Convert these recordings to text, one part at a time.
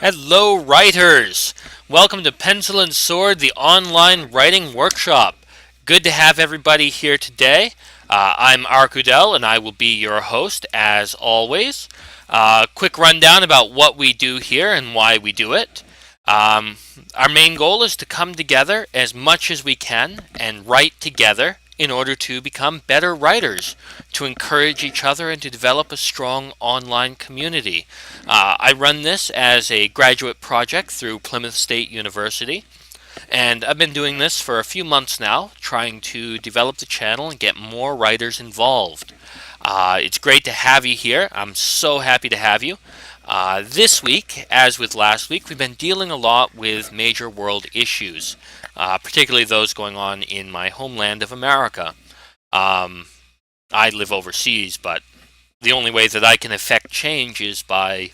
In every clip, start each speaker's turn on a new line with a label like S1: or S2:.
S1: Hello, writers! Welcome to Pencil and Sword, the online writing workshop. Good to have everybody here today. I'm Arkudel, and I will be your host as always. Quick rundown about what we do here and why we do it. Um, our main goal is to come together as much as we can and write together in order to become better writers, to encourage each other, and to develop a strong online community. I run this as a graduate project through Plymouth State University, and I've been doing this for a few months now, trying to develop the channel and get more writers involved. It's great to have you here. I'm so happy to have you. This week, as with last week, we've been dealing a lot with major world issues, particularly those going on in my homeland of America. Um, I live overseas, but the only way that I can affect change is by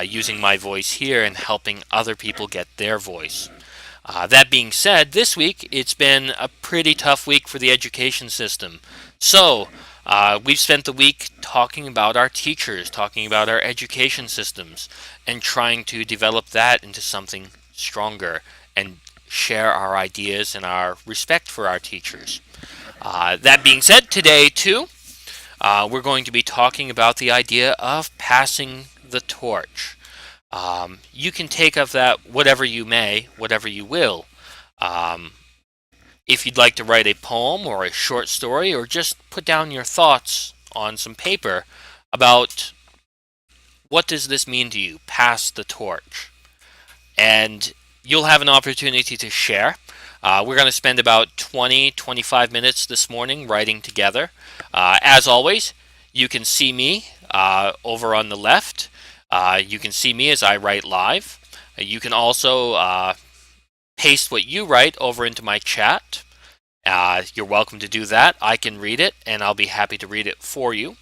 S1: using my voice here and helping other people get their voice. That being said, this week it's been a pretty tough week for the education system. So, we've spent the week talking about our teachers, talking about our education systems, and trying to develop that into something stronger and share our ideas and our respect for our teachers. That being said, today too, we're going to be talking about the idea of passing the torch. You can take of that whatever you may, whatever you will. Um, if you'd like to write a poem or a short story, or just put down your thoughts on some paper about what does this mean to you, pass the torch. And you'll have an opportunity to share. We're going to spend about 20-25 minutes this morning writing together. As always, you can see me over on the left. You can see me as I write live. You can also paste what you write over into my chat. You're welcome to do that. I can read it, and I'll be happy to read it for you.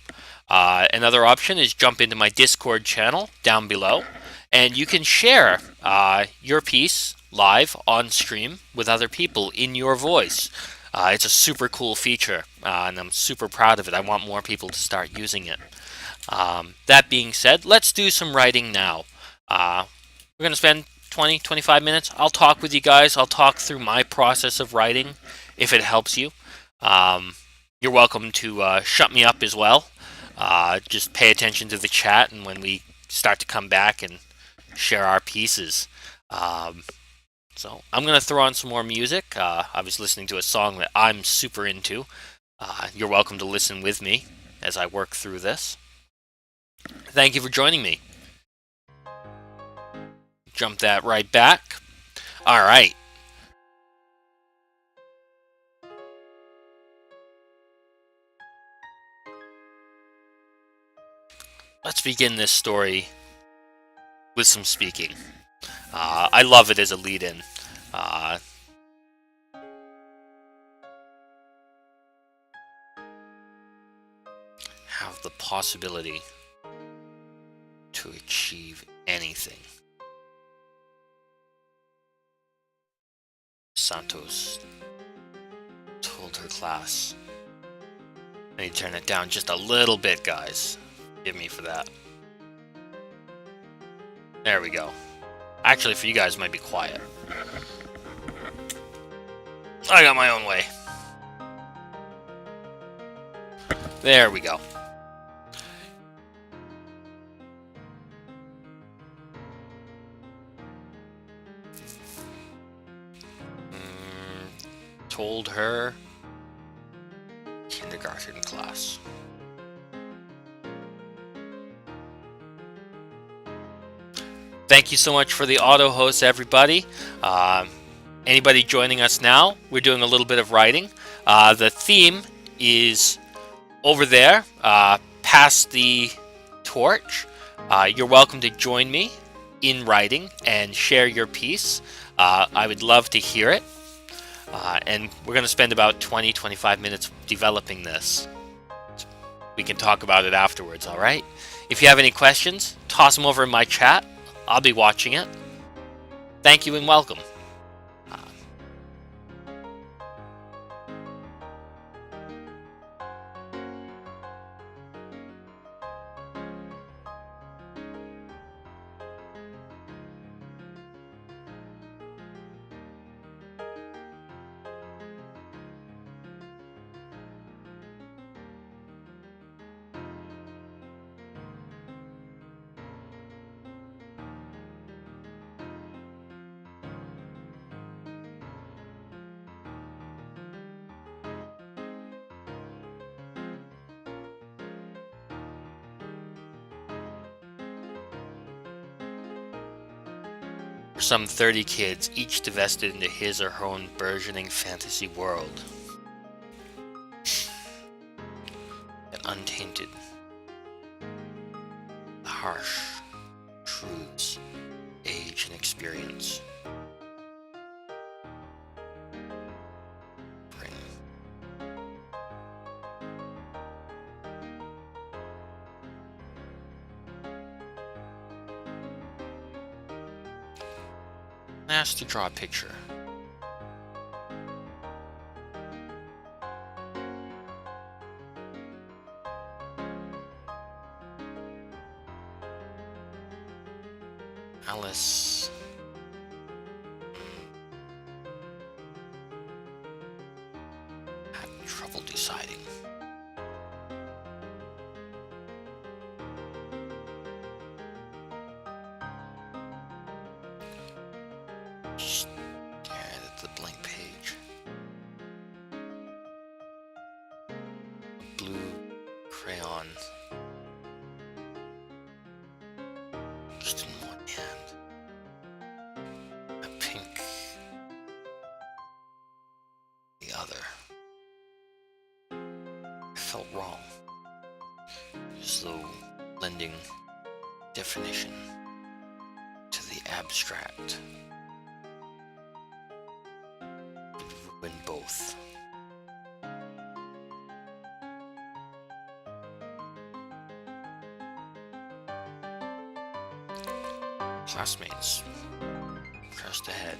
S1: Another option is jump into my Discord channel down below, and you can share your piece live on stream with other people in your voice. It's a super cool feature, and I'm super proud of it. I want more people to start using it. That being said, let's do some writing now. We're going to spend 20-25 minutes. I'll talk with you guys. I'll talk through my process of writing if it helps you. Um, you're welcome to shut me up as well. Just pay attention to the chat, and when we start to come back and share our pieces. Um, so I'm going to throw on some more music. I was listening to a song that I'm super into. You're welcome to listen with me as I work through this. Thank you for joining me. Jump that right back. All right. Let's begin this story with some speaking. I love it as a lead in. Have the possibility to achieve anything. Santos told her class. I need to turn it down just a little bit, guys. Forgive me for that. There we go. Actually, for you guys, it might be quiet. I got my own way. There we go. Told her kindergarten class. Thank you so much for the auto host, everybody. Anybody joining us now, we're doing a little bit of writing. The theme is over there, pass the torch. You're welcome to join me in writing and share your piece. I would love to hear it. And we're going to spend about 20-25 minutes developing this. We can talk about it afterwards, all right? If you have any questions, toss them over in my chat. I'll be watching it. Thank you and welcome. for some 30 kids, each divested into his or her own burgeoning fantasy world. Yet untainted. The harsh truths, age and experience bring. I'm asked to draw a picture. Alice had trouble deciding. She stared at the blank page. A blue crayon just in one hand. A pink the other. I felt wrong, as though lending definition to the abstract would ruin both. Classmates pressed ahead.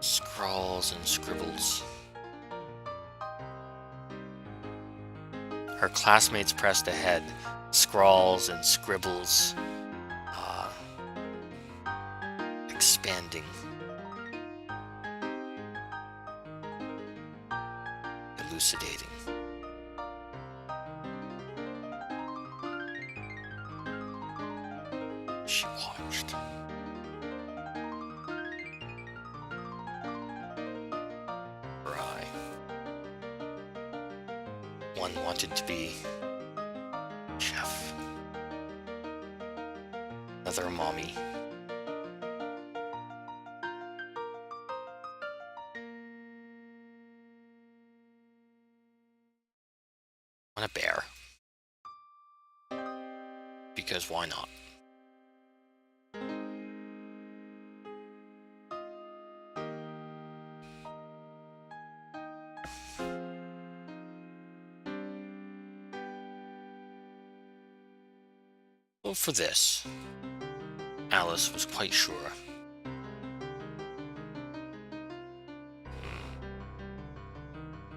S1: Scrawls and scribbles. Her classmates pressed ahead. Scrawls and scribbles. Expanding. Elucidating. She watched. Her eye. One wanted to be chef. Another a mommy. One a bear. Because why not? Well, for this, Alice was quite sure.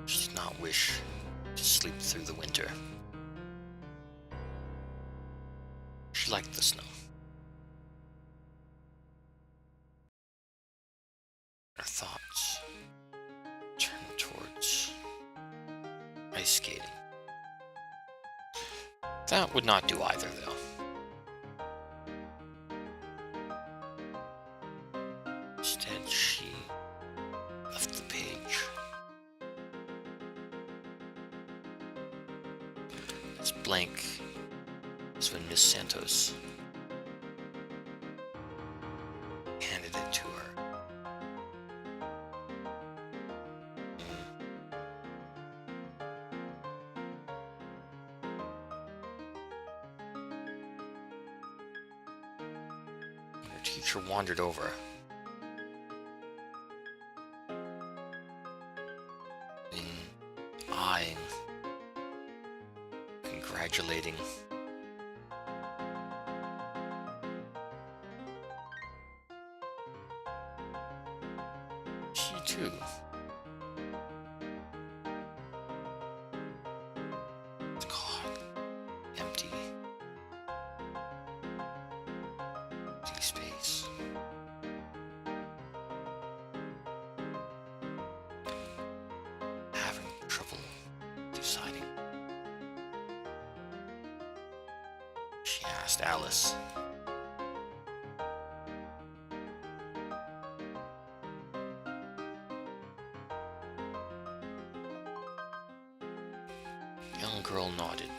S1: She did not wish to sleep through the winter. She liked the snow. Her thoughts turned towards ice skating. That would not do either, though. Instead, she left the page. It's blank as when Miss Santos handed it to her. Her teacher wandered over. Eyeing, congratulating. She too was caught empty space. Having trouble deciding. She asked Alice. The young girl nodded.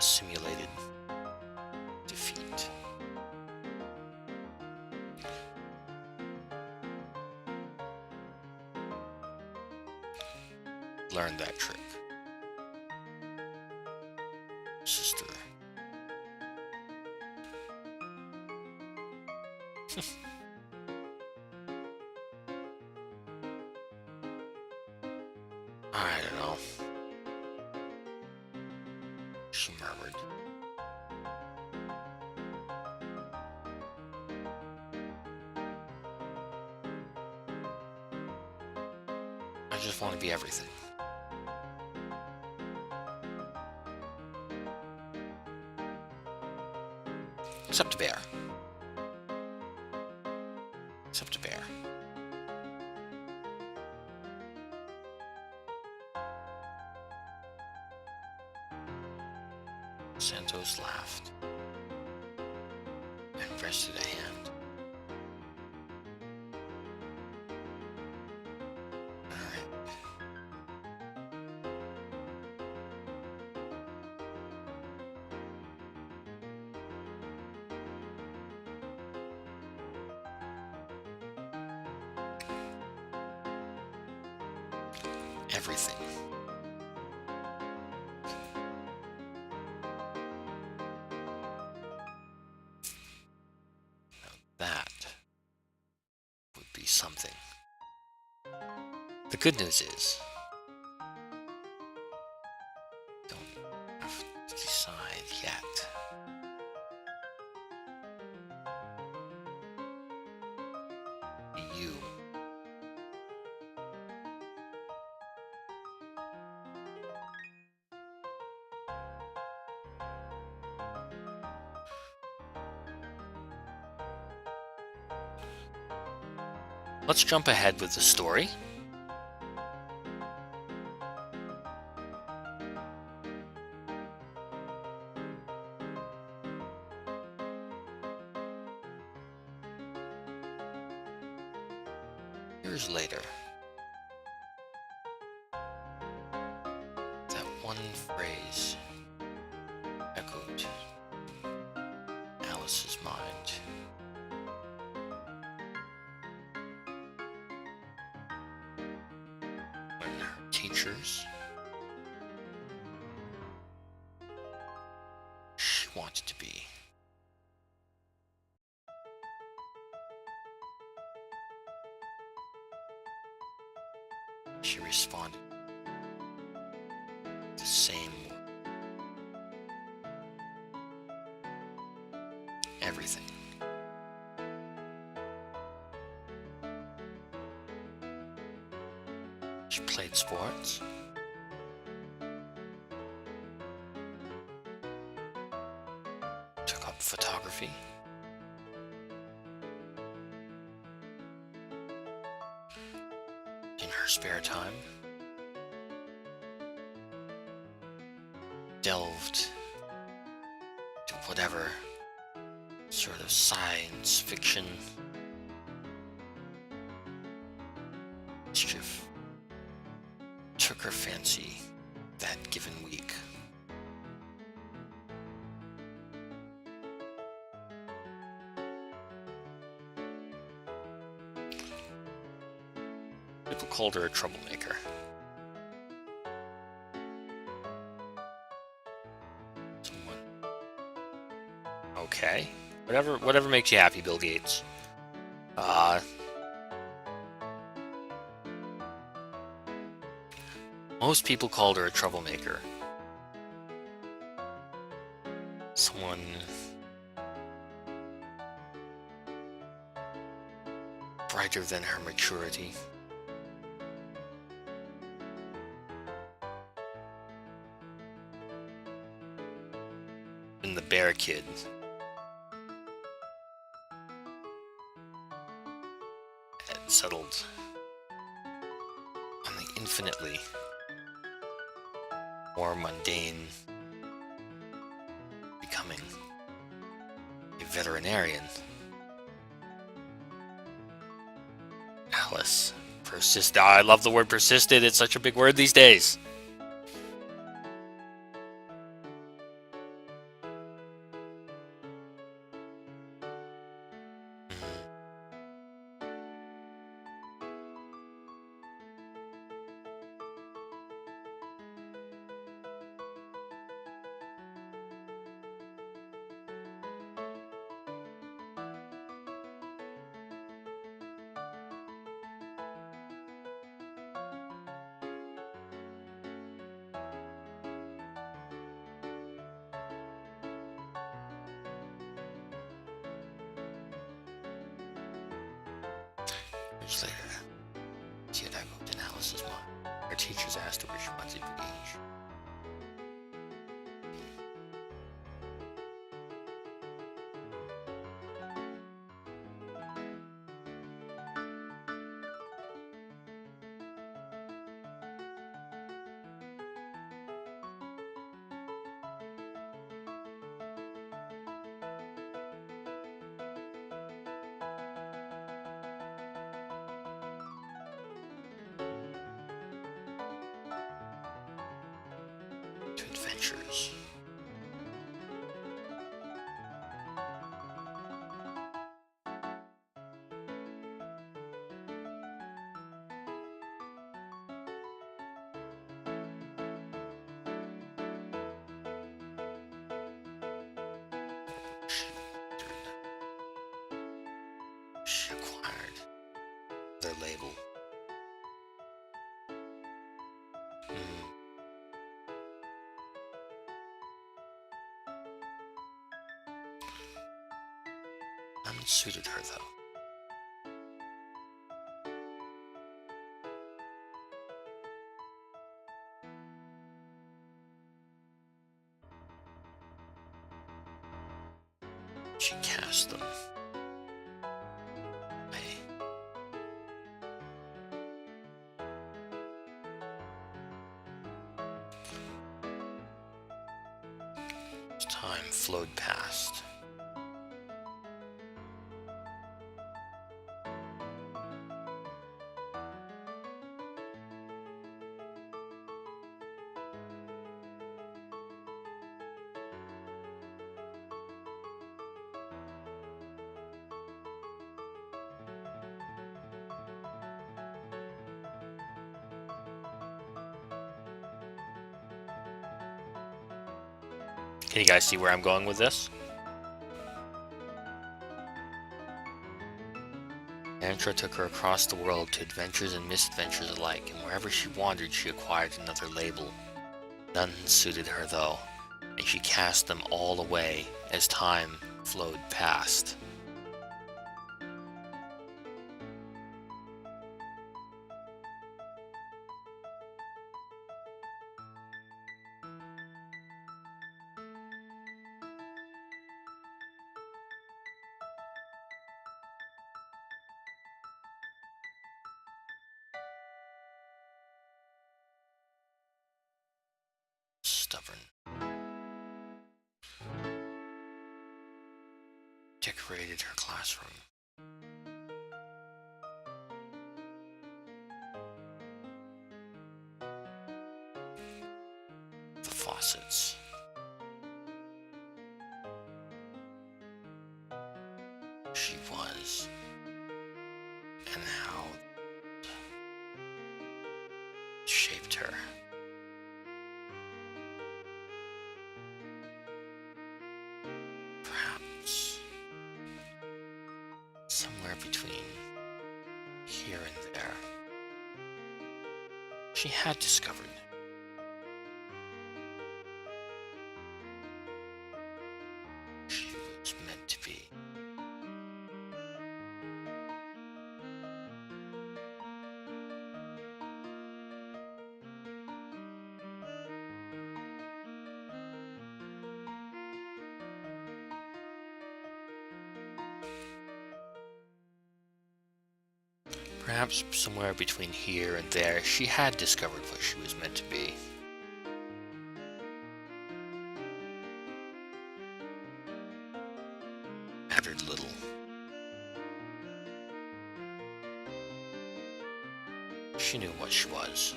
S1: simulated defeat. Learned that trick. Sister. I don't know. She murmured. I just want to be everything. Except a bear. Except a bear. Santos laughed and rested a hand. All right. Everything. That would be something. The good news is, don't have to decide yet. You. Let's jump ahead with the story. Years later, that one phrase echoed Alice's mind. When her teachers, she wanted to be. She responded the same word. Everything. She played sports. Took up photography. In her spare time, delved to whatever sort of science fiction mischief took her fancy that given week. People called her a troublemaker. Someone. Okay. Whatever makes you happy, Bill Gates. Most people called her a troublemaker. Someone brighter than her maturity. And the Bear Kid. Had settled on the infinitely more mundane becoming a veterinarian. Alice persisted. I love the word persisted. It's such a big word these days. Years later, Kyodai wrote in Alice's mind. Her teachers asked her where she wanted to be. To adventures. She acquired their label. None suited her, though. She cast them away. As time flowed past, can you guys see where I'm going with this? Mantra took her across the world to adventures and misadventures alike, and wherever she wandered she acquired another label. None suited her, though, and she cast them all away as time flowed past. Stubborn. Decorated her classroom. The faucets. She was, and how it shaped her. Perhaps somewhere between here and there, she had discovered she was meant to be. Perhaps somewhere between here and there, she had discovered what she was meant to be. Mattered little. She knew what she was.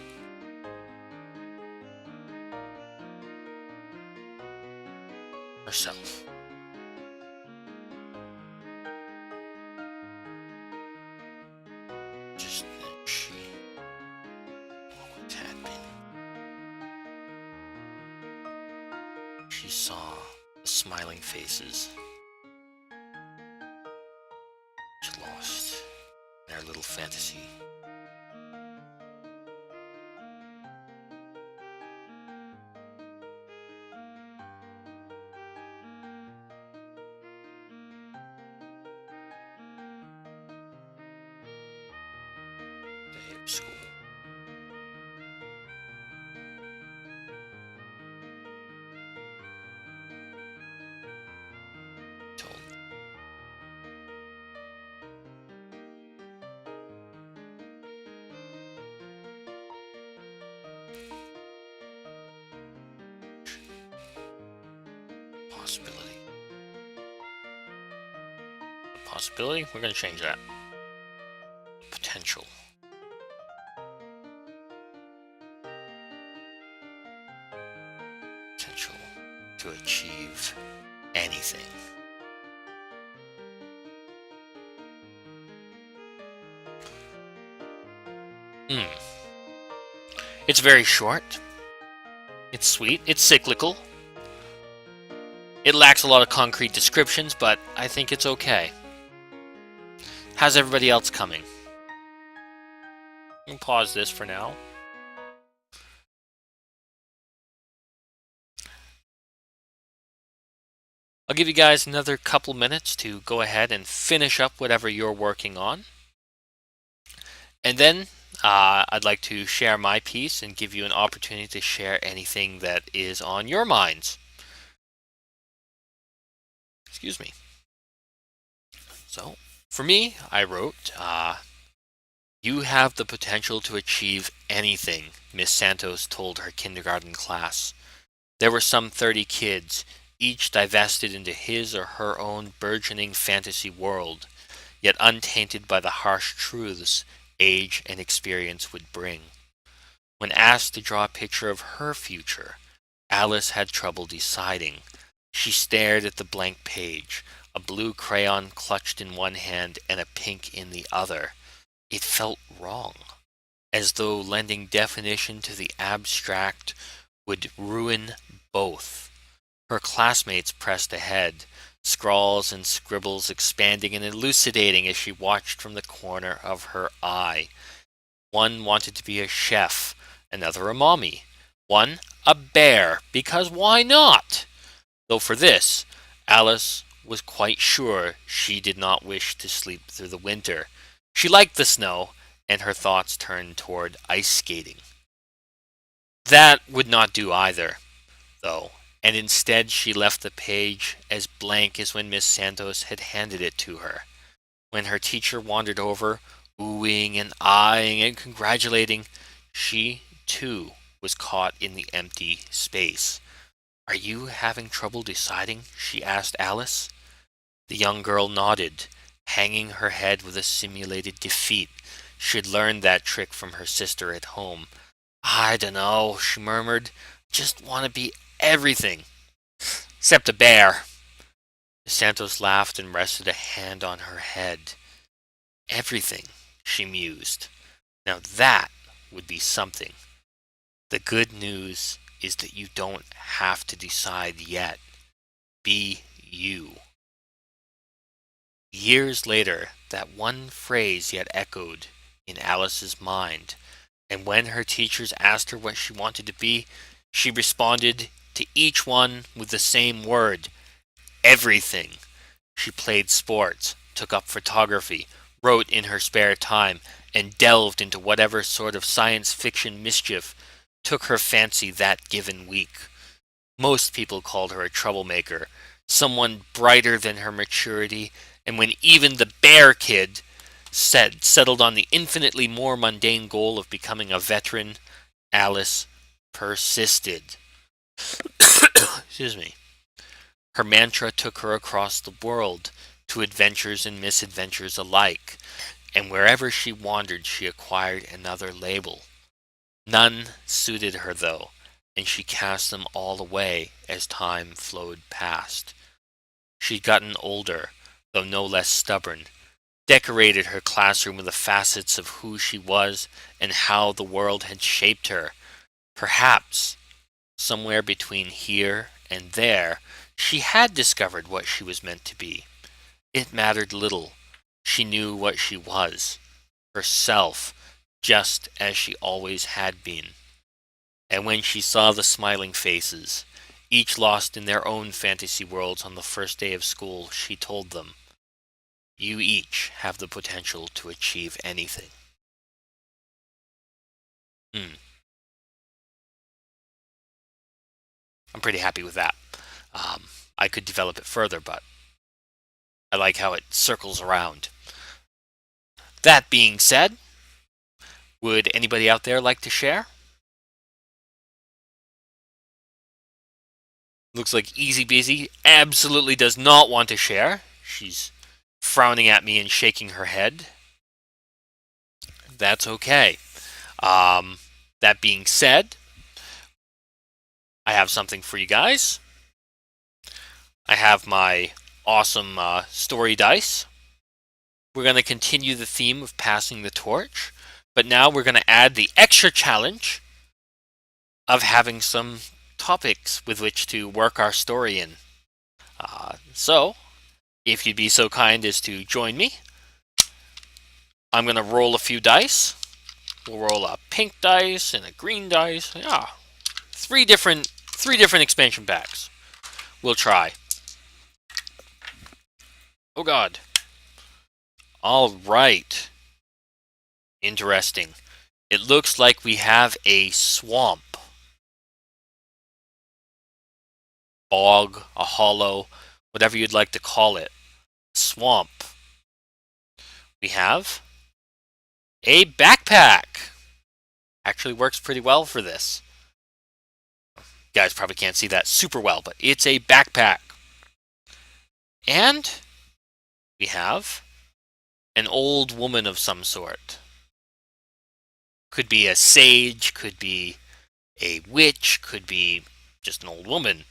S1: Herself. Just as she always had been. She saw the smiling faces she lost in their little fantasy. School. Told. Possibility. Possibility? We're going to change that. Potential. Potential to achieve anything. It's very short. It's sweet. It's cyclical. It lacks a lot of concrete descriptions, but I think it's okay. How's everybody else coming? You can pause this for now. I'll give you guys another couple minutes to go ahead and finish up whatever you're working on. And then I'd like to share my piece and give you an opportunity to share anything that is on your minds. Excuse me. So, for me, I wrote, you have the potential to achieve anything, Miss Santos told her kindergarten class. There were some 30 kids, each divested into his or her own burgeoning fantasy world, yet untainted by the harsh truths age and experience would bring. When asked to draw a picture of her future, Alice had trouble deciding. She stared at the blank page, a blue crayon clutched in one hand and a pink in the other. It felt wrong, as though lending definition to the abstract would ruin both. Her classmates pressed ahead, scrawls and scribbles expanding and elucidating as she watched from the corner of her eye. One wanted to be a chef, another a mommy, one a bear, because why not? Though for this, Alice was quite sure she did not wish to sleep through the winter. She liked the snow, and her thoughts turned toward ice skating. That would not do either, though, and instead she left the page as blank as when Miss Santos had handed it to her. When her teacher wandered over, oohing and eyeing and congratulating, she, too, was caught in the empty space. "Are you having trouble deciding?" she asked Alice. The young girl nodded, hanging her head with a simulated defeat. She had learned that trick from her sister at home. "I dunno," she murmured. "Just want to be everything. Except a bear." Santos laughed and rested a hand on her head. "Everything," she mused. "Now that would be something. The good news is that you don't have to decide yet. Be you." Years later, that one phrase yet echoed in Alice's mind, and when her teachers asked her what she wanted to be, she responded to each one with the same word: everything. She played sports, took up photography, wrote in her spare time, and delved into whatever sort of science fiction mischief took her fancy that given week. Most people called her a troublemaker, someone brighter than her maturity, and when even the bear kid settled on the infinitely more mundane goal of becoming a veteran, Alice persisted. Excuse me. Her mantra took her across the world, to adventures and misadventures alike, and wherever she wandered she acquired another label. None suited her, though, and she cast them all away as time flowed past. She'd gotten older, though no less stubborn, decorated her classroom with the facets of who she was and how the world had shaped her. Perhaps, somewhere between here and there, she had discovered what she was meant to be. It mattered little. She knew what she was, herself, just as she always had been. And when she saw the smiling faces, each lost in their own fantasy worlds on the first day of school, she told them, "You each have the potential to achieve anything." Hmm. I'm pretty happy with that. I could develop it further, but I like how it circles around. That being said, would anybody out there like to share? Looks like Easy Busy absolutely does not want to share. She's frowning at me and shaking her head. That's okay. That being said, I have something for you guys. I have my awesome story dice. We're going to continue the theme of passing the torch, but now we're going to add the extra challenge of having some topics with which to work our story in. So, if you'd be so kind as to join me, I'm going to roll a few dice. We'll roll a pink dice and a green dice. Yeah, three different expansion packs. We'll try. Oh God. All right. Interesting. It looks like we have a swamp, bog, a hollow, whatever you'd like to call it. Swamp. We have a backpack. Actually works pretty well for this. You guys probably can't see that super well, but it's a backpack. And we have an old woman of some sort. Could be a sage, could be a witch, could be just an old woman.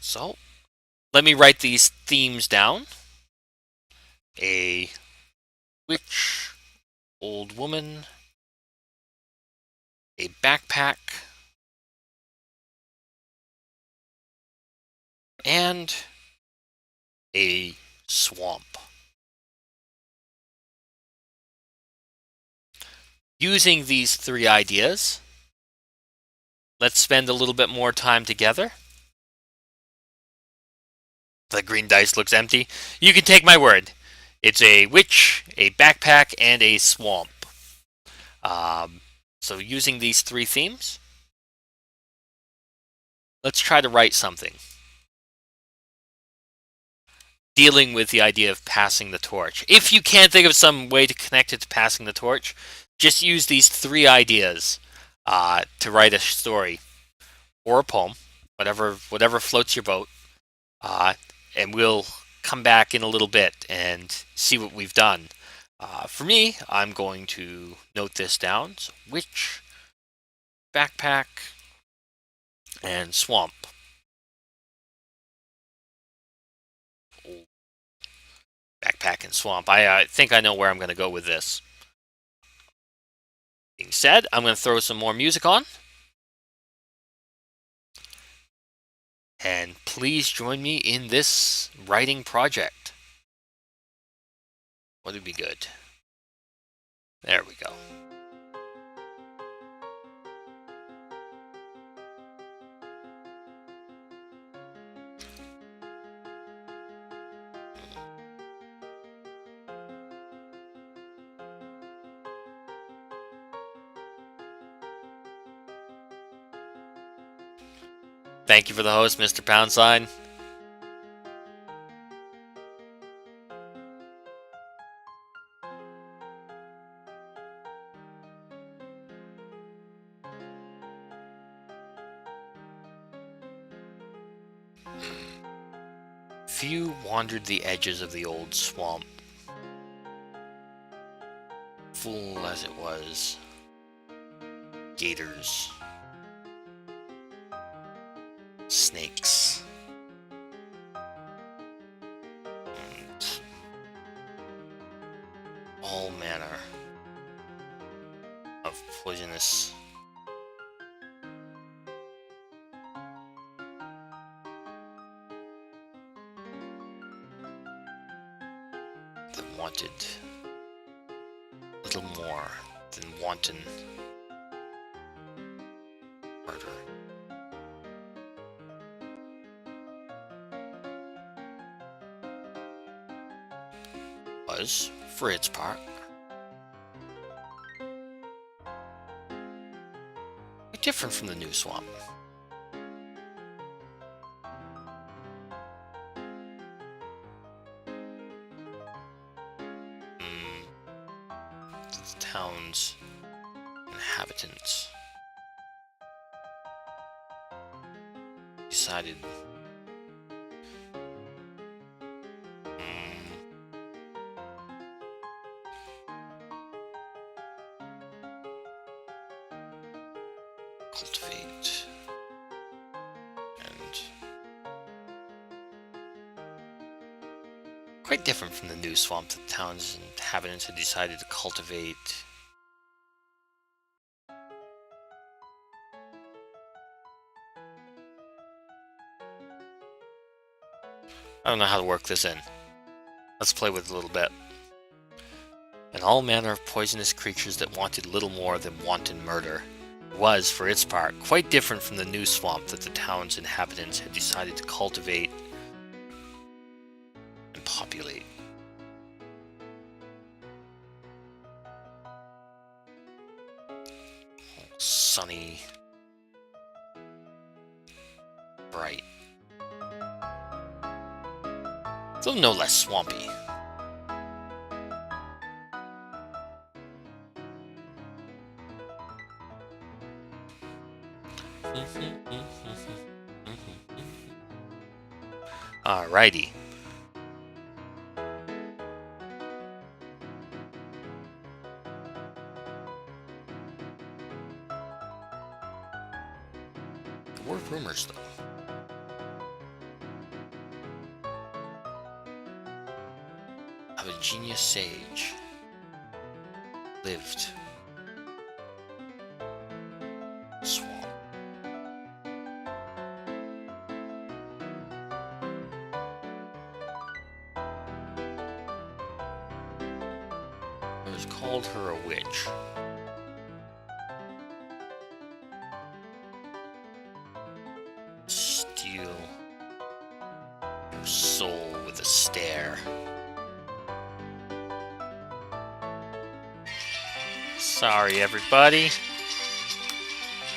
S1: So, let me write these themes down. A witch, old woman, a backpack, and a swamp. Using these three ideas, let's spend a little bit more time together. The green dice looks empty. You can take my word. It's a witch, a backpack, and a swamp. So using these three themes, let's try to write something dealing with the idea of passing the torch. If you can't think of some way to connect it to passing the torch, just use these three ideas to write a story or a poem, whatever floats your boat, and we'll come back in a little bit and see what we've done. For me, I'm going to note this down. So witch, backpack, and swamp. Backpack and swamp. I think I know where I'm going to go with this. Being said, I'm going to throw some more music on. And please join me in this writing project. What would be good? There we go. Thank you for the host, Mr. Poundsign. Few wandered the edges of the old swamp. Full as it was. Gators. Snakes. And all manner of poisonous that wanted little more than wanton murder. Was, for its part, different from the new swamp. The town's inhabitants decided cultivate and quite different from the new swamp that the town's inhabitants had decided to cultivate. I don't know how to work this in. Let's play with it a little bit. And all manner of poisonous creatures that wanted little more than wanton murder. It was, for its part, quite different from the new swamp that the town's inhabitants had decided to cultivate and populate. All sunny, bright, though no less swampy. Alrighty. There were rumors, though. Of a genius sage lived in a swamp. Others called her a witch. Steal your soul with a stare. Sorry, everybody.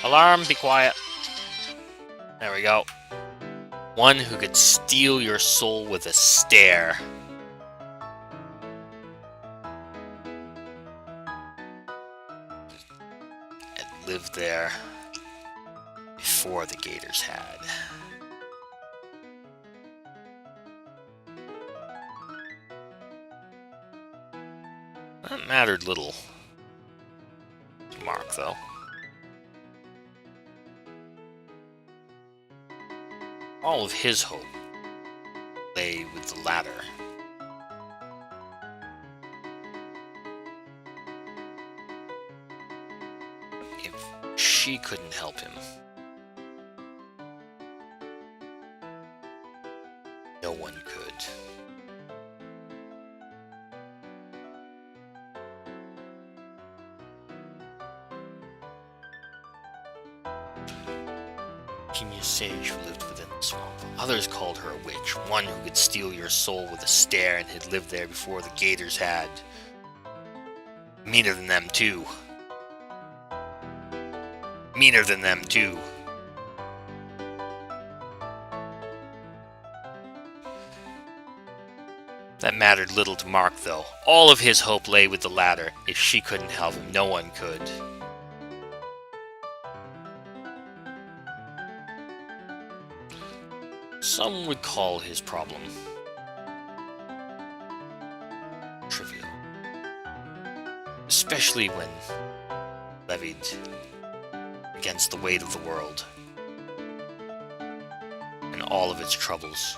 S1: Alarm, be quiet. There we go. One who could steal your soul with a stare. And lived there before the Gators had. That mattered little to Mark, though. All of his hope lay with the latter. If she couldn't help him, no one could. Genius sage who lived within the swamp. Others called her a witch, one who could steal your soul with a stare and had lived there before the Gators had. Meaner than them, too. Meaner than them, too. That mattered little to Mark, though. All of his hope lay with the latter. If she couldn't help him, no one could. Some would call his problem trivial, especially when levied against the weight of the world and all of its troubles.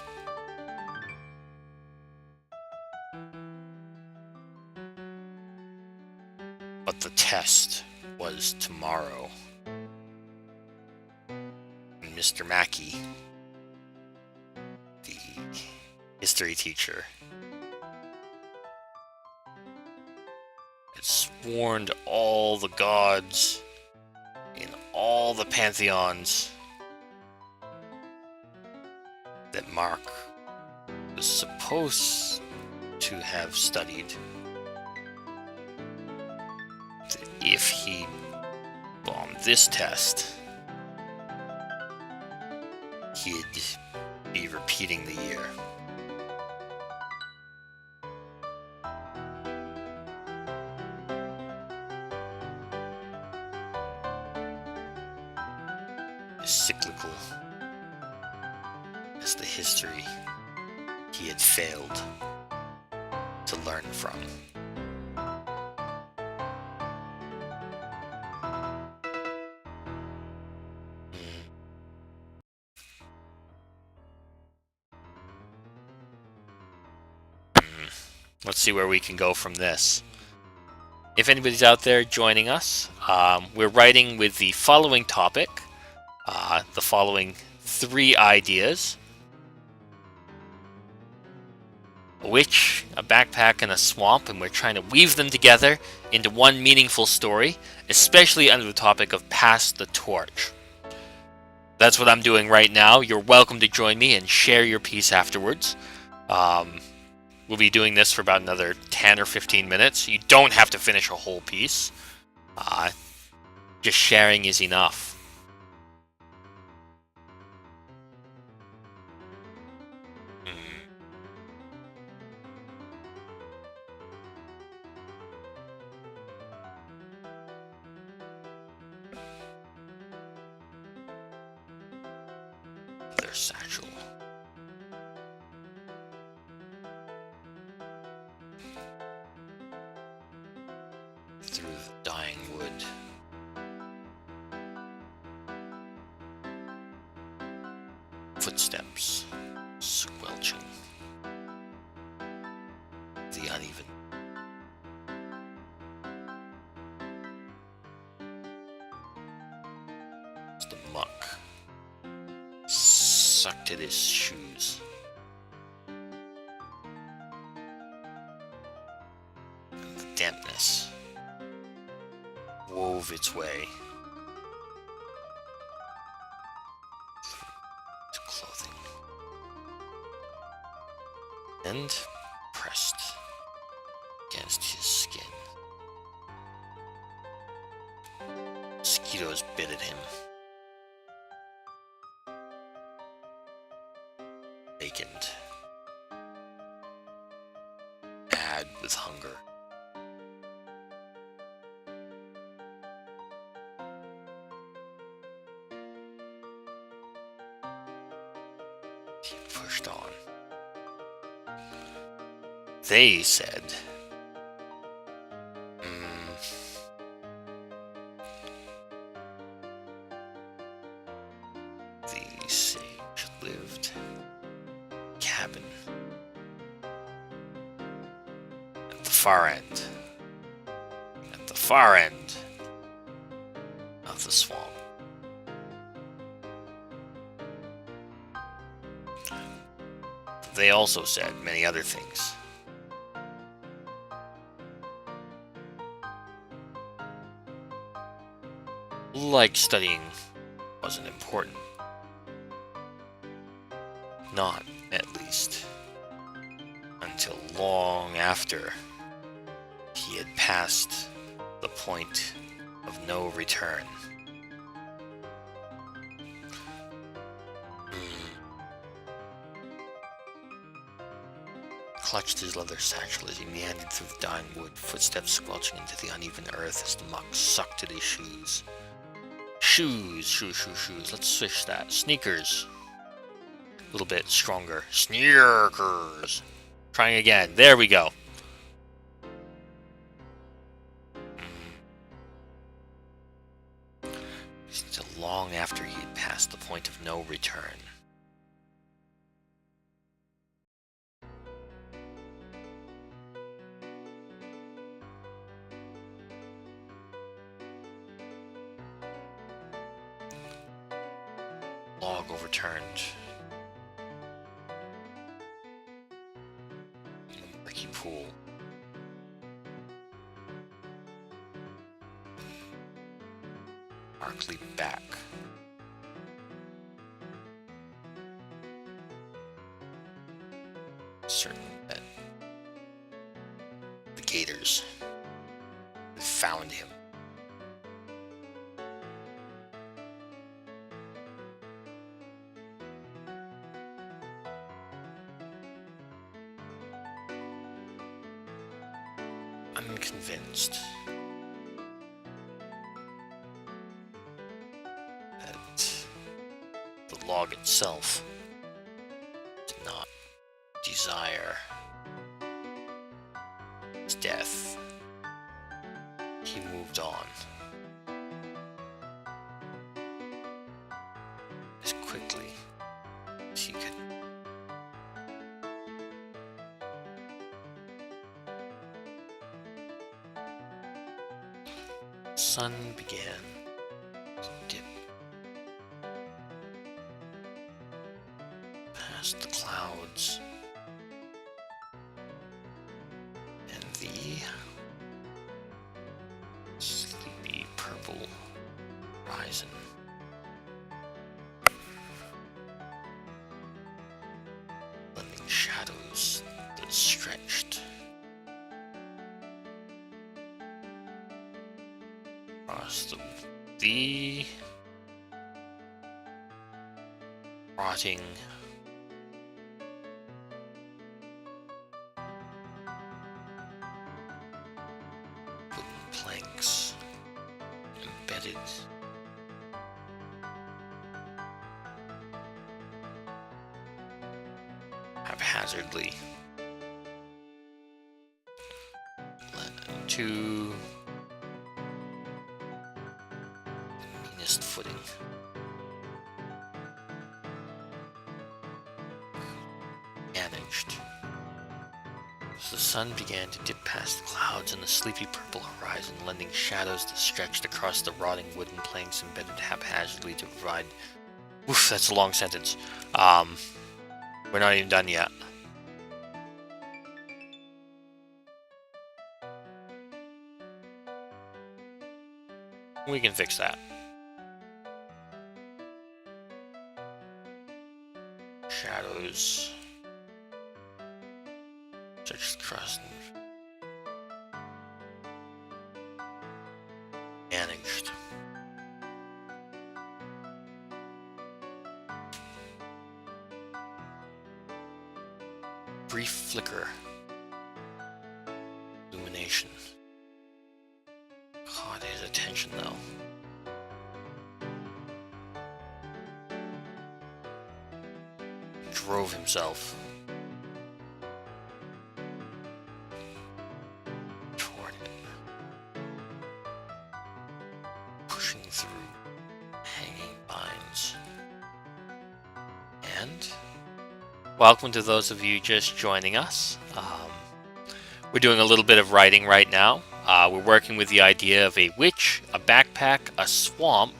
S1: But the test was tomorrow. And Mr. Mackey, the history teacher, had sworn to all the gods in all the pantheons that Mark was supposed to have studied. That if he bombed this test, he'd be repeating the year. As cyclical as the history he had failed to learn from. Let's see where we can go from this. If anybody's out there joining us, we're writing with the following topic, the following 3 ideas. A witch, a backpack, and a swamp, and we're trying to weave them together into one meaningful story, especially under the topic of Pass the Torch. That's what I'm doing right now. You're welcome to join me and share your piece afterwards. We'll be doing this for about another 10 or 15 minutes. You don't have to finish a whole piece. Just sharing is enough. Their satchel. Through the dying wood. Footsteps squelching. The uneven. It's the muck. Sucked at his shoes. And the dampness wove its way to clothing and pressed against his skin. Mosquitoes bit at him. Vacant. Mad with hunger. He pushed on. They said, the sage lived cabin at the far end. At the far end of the swamp. They also said many other things. Like studying wasn't important. Not, at least, until long after he had passed the point of no return. Clutched his leather satchel as he meandered through the dying wood, footsteps squelching into the uneven earth as the muck sucked at his shoes. Shoes. Let's switch that. Sneakers. A little bit stronger. Sneakers. Trying again. There we go. Still long after he had passed the point of no return. Log overturned. In a murky pool. Mark leaped back. Certain that the gators had found him. convinced that the log itself did not desire his death, he moved on as quickly as he could. The sun began to dip past the clouds, and the sleepy purple horizon lending shadows that stretched across the rotting wooden planks embedded haphazardly to the meanest footing. Managed. As the sun began to dip past the clouds and the sleepy purple horizon, lending shadows that stretched across the rotting wooden planks embedded haphazardly to provide... Oof, that's a long sentence. We're not even done yet. We can fix that. Shadows stretched across and managed. Brief flicker. Illumination. Caught his attention though. Drove himself toward it, pushing through hanging vines. And welcome to those of you just joining us. We're doing a little bit of writing right now. We're working with the idea of a witch, a backpack, a swamp,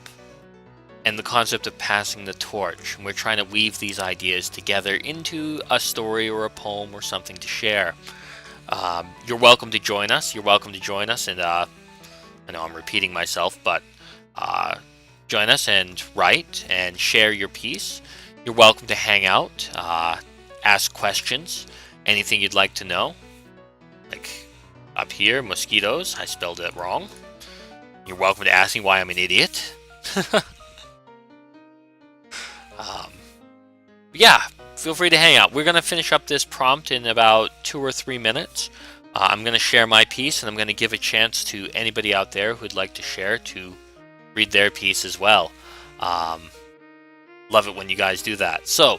S1: and the concept of passing the torch. And we're trying to weave these ideas together into a story or a poem or something to share. You're welcome to join us. You're welcome to join us. And I know I'm repeating myself, but join us and write and share your piece. You're welcome to hang out, ask questions, anything you'd like to know. Like up here, mosquitoes, I spelled it wrong. You're welcome to ask me why I'm an idiot. Yeah, feel free to hang out. We're going to finish up this prompt in about 2 or 3 minutes. I'm going to share my piece, and I'm going to give a chance to anybody out there who'd like to share to read their piece as well. Love it when you guys do that. So,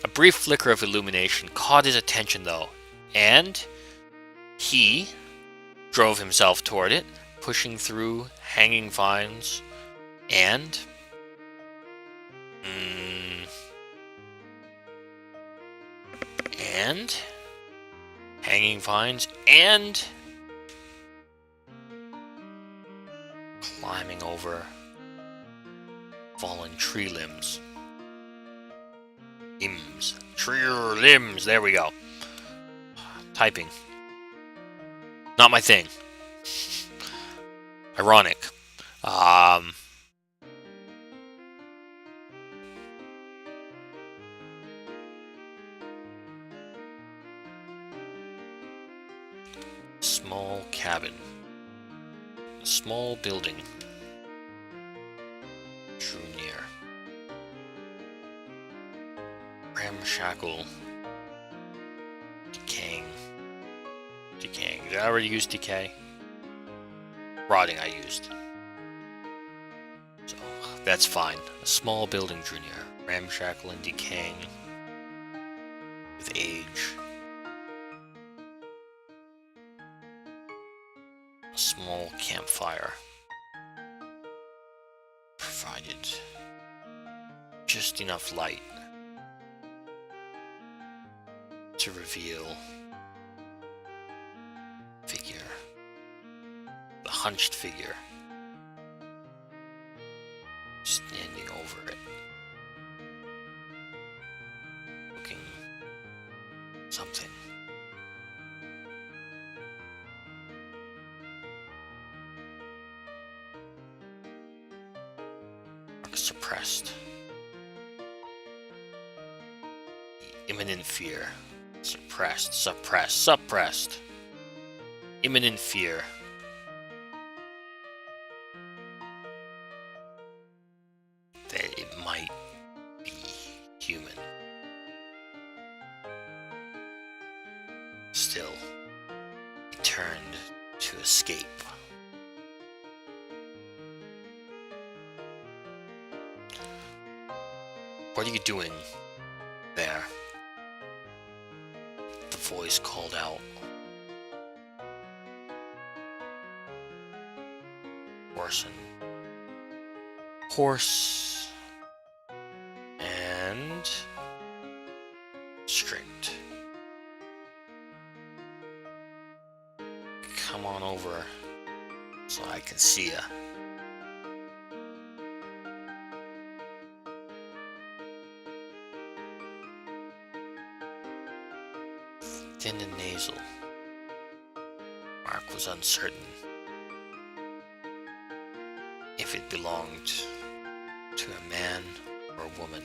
S1: a brief flicker of illumination caught his attention though, and he drove himself toward it, pushing through hanging vines and hanging vines and climbing over fallen tree limbs. Tree limbs, there we go. Typing. Not my thing. Ironic. Small cabin. A small building. Drew near. Ramshackle. Decaying. Did I already use decay? Rotting I used. So, that's fine. A small building junior. Ramshackle and decaying. With age. A small campfire. Provided just enough light to reveal figure. The hunched figure. Standing over it. Looking something. Suppressed. Imminent fear. Suppressed, suppressed, suppressed. Imminent fear. That it might be human. Still, he turned to escape. What are you doing there? The voice called out. Horse and strict. Come on over so I can see ya. Thin and nasal. Mark was uncertain if it belonged to a man or a woman.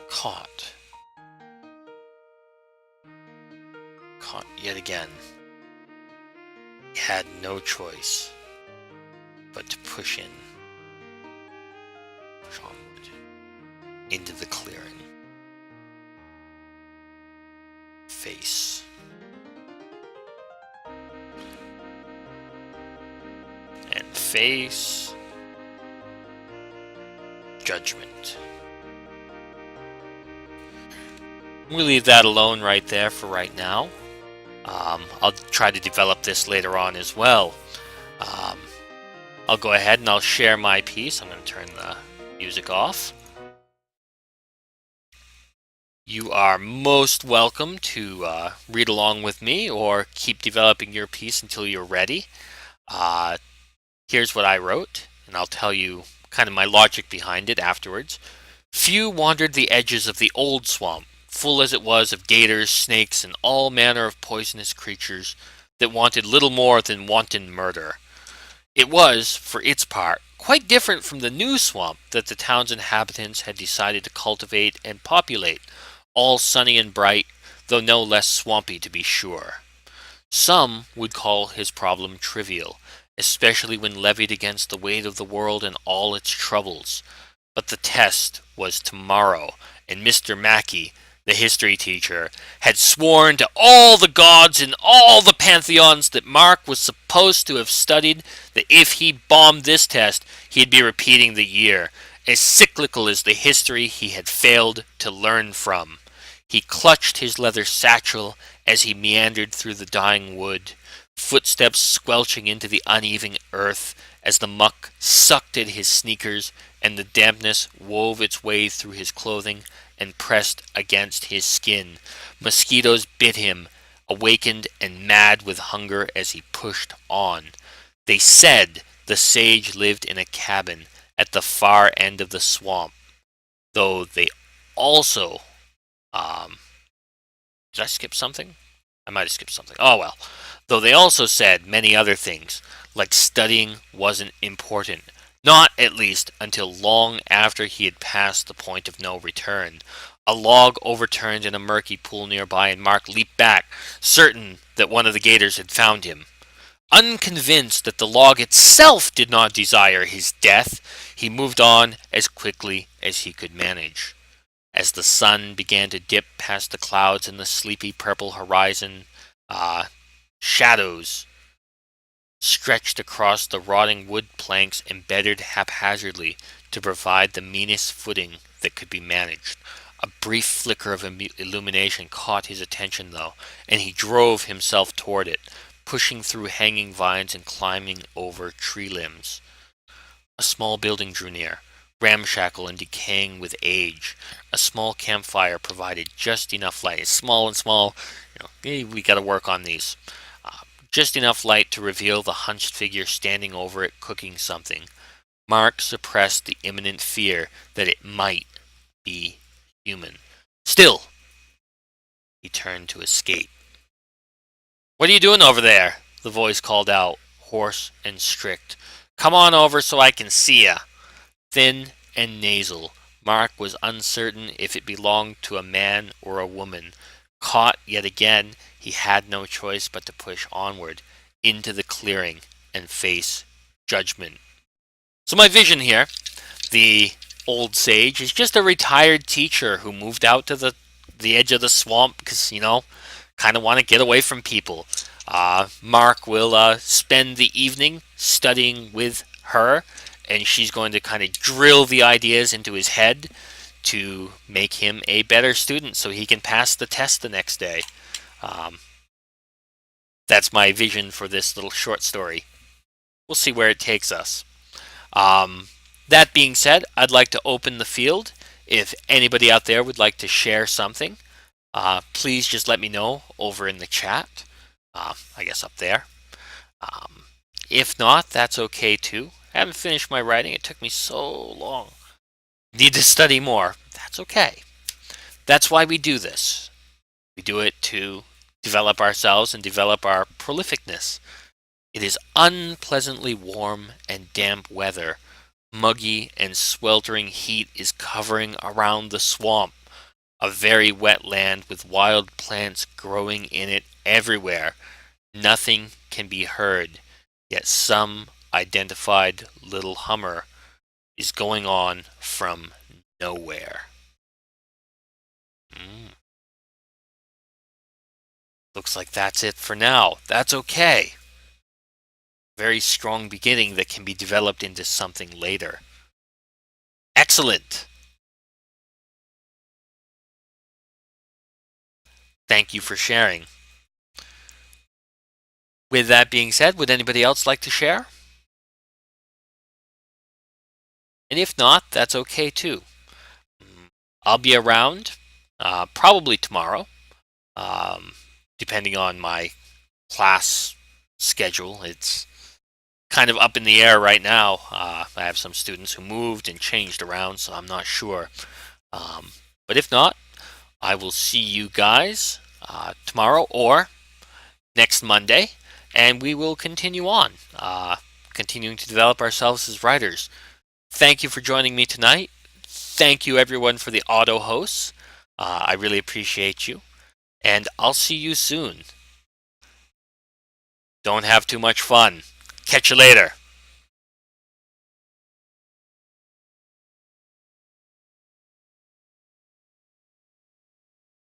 S1: Caught yet again. He had no choice but to push onward, into the clearing. Face. And face. Judgment. We'll leave that alone right there for right now. I'll try to develop this later on as well. I'll go ahead and I'll share my piece. I'm going to turn the music off. You are most welcome to read along with me or keep developing your piece until you're ready. Here's what I wrote, and I'll tell you kind of my logic behind it afterwards. Few wandered the edges of the old swamp, full as it was of gators, snakes, and all manner of poisonous creatures that wanted little more than wanton murder. It was, for its part, quite different from the new swamp that the town's inhabitants had decided to cultivate and populate, all sunny and bright, though no less swampy to be sure. Some would call his problem trivial, especially when levied against the weight of the world and all its troubles. But the test was tomorrow, and Mr. Mackey, the history teacher, had sworn to all the gods in all the pantheons that Mark was supposed to have studied that if he bombed this test, he'd be repeating the year, as cyclical as the history he had failed to learn from. He clutched his leather satchel as he meandered through the dying wood, footsteps squelching into the uneven earth as the muck sucked at his sneakers and the dampness wove its way through his clothing and pressed against his skin. Mosquitoes bit him, awakened and mad with hunger as he pushed on. They said the sage lived in a cabin at the far end of the swamp, though they also... did I skip something? I might have skipped something. Oh well. Though they also said many other things, like studying wasn't important. Not, at least, until long after he had passed the point of no return. A log overturned in a murky pool nearby, and Mark leaped back, certain that one of the gators had found him. Unconvinced that the log itself did not desire his death, he moved on as quickly as he could manage. As the sun began to dip past the clouds in the sleepy purple horizon, shadows stretched across the rotting wood planks embedded haphazardly to provide the meanest footing that could be managed. A brief flicker of illumination caught his attention, though, and he drove himself toward it, pushing through hanging vines and climbing over tree limbs. A small building drew near, ramshackle and decaying with age. A small campfire provided just enough light. It's small and small. We got to work on these. Just enough light to reveal the hunched figure standing over it cooking something. Mark suppressed the imminent fear that it might be human. Still, he turned to escape. "What are you doing over there?" the voice called out, hoarse and strict. "Come on over so I can see ya." Thin and nasal, Mark was uncertain if it belonged to a man or a woman. Caught yet again, he had no choice but to push onward into the clearing and face judgment. So my vision here, the old sage, is just a retired teacher who moved out to the edge of the swamp because, kind of want to get away from people. Mark will spend the evening studying with her, and she's going to kind of drill the ideas into his head to make him a better student so he can pass the test the next day. That's my vision for this little short story. We'll see where it takes us. That being said, I'd like to open the field. If anybody out there would like to share something, please just let me know over in the chat. I guess up there. If not, that's okay too. I haven't finished my writing. It took me so long. Need to study more. That's okay. That's why we do this. We do it to develop ourselves and develop our prolificness. It is unpleasantly warm and damp weather. Muggy and sweltering heat is covering around the swamp, a very wet land with wild plants growing in it everywhere. Nothing can be heard, yet some identified little hummer is going on from nowhere. Looks like that's it for now. That's okay. Very strong beginning that can be developed into something later. Excellent. Thank you for sharing. With that being said, would anybody else like to share? And if not, that's okay too. I'll be around probably tomorrow, depending on my class schedule. It's kind of up in the air right now. I have some students who moved and changed around, so I'm not sure. But if not, I will see you guys tomorrow or next Monday, and we will continue on, continuing to develop ourselves as writers. Thank you for joining me tonight. Thank you, everyone, for the auto hosts. I really appreciate you, and I'll see you soon. Don't have too much fun. Catch you later.